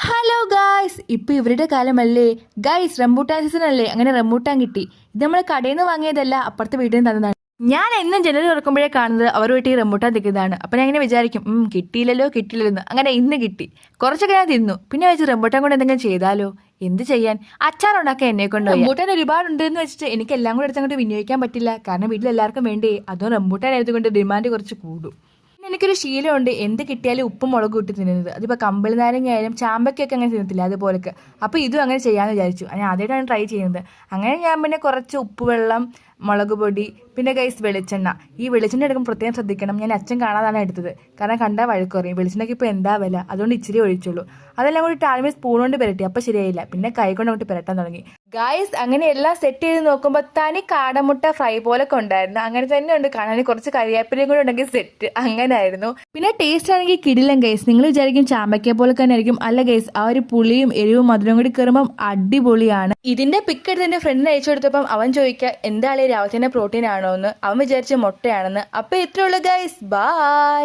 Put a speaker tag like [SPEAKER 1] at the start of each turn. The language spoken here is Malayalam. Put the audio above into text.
[SPEAKER 1] ഹലോ ഗായ്സ്, ഇപ്പൊ ഇവരുടെ കാലമല്ലേ ഗായ്സ്, റംബൂട്ടാൻ സീസൺ അല്ലേ. അങ്ങനെ റംബൂട്ടാൻ കിട്ടി. ഇത് നമ്മൾ കടയിൽ നിന്ന് വാങ്ങിയതല്ല, അപ്പുറത്തെ വീട്ടിൽ നിന്ന് തന്നതാണ്. ഞാൻ എന്നും ജനൽ തുറക്കുമ്പോഴേ കാണുന്നത് അവർ വീട്ടിൽ റംബൂട്ടാൻ തിക്കുന്നതാണ്. അപ്പൊ ഞാൻ ഇങ്ങനെ വിചാരിക്കും, കിട്ടിയില്ലല്ലോ. അങ്ങനെ ഇന്ന് കിട്ടി. കുറച്ചൊക്കെ ഞാൻ തിന്നു. പിന്നെ വെച്ച് റംബൂട്ടാൻ കൊണ്ട് എന്തെങ്കിലും ചെയ്താലോ. എന്ത് ചെയ്യാൻ, അച്ചാർ ഉണ്ടാക്കാൻ എന്നെ കൊണ്ട് റംബൂട്ടാൻ ഒരുപാടുണ്ട് എന്ന് വെച്ചിട്ട് എനിക്ക് എല്ലാം കൂടെ എടുത്തങ്ങോട്ട് വിനിയോഗിക്കാൻ പറ്റില്ല. കാരണം വീട്ടിൽ എല്ലാവർക്കും വേണ്ടേ. അതും റംബൂട്ടാൻ ആയതുകൊണ്ട് ഡിമാൻഡ് കുറച്ച് കൂടും. എനിക്കൊരു ശീലമുണ്ട്, എന്ത് കിട്ടിയാലും ഉപ്പും മുളകും ഇട്ട് തിന്നുന്നത്. അതിപ്പോൾ കമ്പിളി നാരങ്ങയായാലും ചാമ്പക്കൊക്കെ അങ്ങനെ തിന്നത്തില്ല, അതുപോലൊക്കെ. അപ്പോൾ ഇതും അങ്ങനെ ചെയ്യാമെന്ന് വിചാരിച്ചു. ഞാൻ ആദ്യമായിട്ടാണ് ട്രൈ ചെയ്യുന്നത്. അങ്ങനെ ഞാൻ പിന്നെ കുറച്ച് ഉപ്പ് വെള്ളം, മുളക് പൊടി, പിന്നെ ഗൈസ് വെളിച്ചെണ്ണ. ഈ വെളിച്ചെണ്ണ എടുക്കുമ്പോൾ പ്രത്യേകം ശ്രദ്ധിക്കണം. ഞാൻ അച്ഛൻ കാണാതാണ് എടുത്തത്, കാരണം കണ്ടാൽ വഴക്ക് പറയും. വെളിച്ചെണ്ണയ്ക്ക് ഇപ്പോൾ എന്താ വില, അതുകൊണ്ട് ഇച്ചിരി ഒഴിച്ചുള്ളൂ. അതെല്ലാം കൂടി ആദ്യമേ സ്പൂൺ കൊണ്ട് പുരട്ടി, അപ്പോൾ ശരിയായില്ല. പിന്നെ കൈ കൊണ്ട് അങ്ങോട്ട് പുരട്ടാൻ തുടങ്ങി. ഗായ്സ്, അങ്ങനെ എല്ലാം സെറ്റ് ചെയ്ത് നോക്കുമ്പോൾ തനി കാടമുട്ട ഫ്രൈ പോലൊക്കെ ഉണ്ടായിരുന്നു. അങ്ങനെ തന്നെ ഉണ്ട് കാണാൻ. കുറച്ച് കരിവേപ്പിലയും കൂടെ ഉണ്ടെങ്കിൽ സെറ്റ്. അങ്ങനെ ആയിരുന്നു. പിന്നെ ടേസ്റ്റ് ആണെങ്കിൽ കിടിലൻ ഗൈസ്. നിങ്ങൾ വിചാരിക്കും ചാമ്പയ്ക്ക പോലെ തന്നെ ആയിരിക്കും. അല്ല ഗൈസ്, ആ ഒരു പുളിയും എരിവും മധുരം കൂടി കയറുമ്പം അടിപൊളിയാണ്. ഇതിന്റെ പിക്ക് എടുത്ത് എന്റെ ഫ്രണ്ടിന് അയച്ചു കൊടുത്തപ്പം അവൻ ചോദിക്കുക, എന്താ രാവിലെ തന്നെ പ്രോട്ടീൻ ആണോ എന്ന്. അവൻ വിചാരിച്ച മുട്ടയാണെന്ന്. അപ്പൊ ഇത്രയുള്ള ഗൈസ്, ബൈ.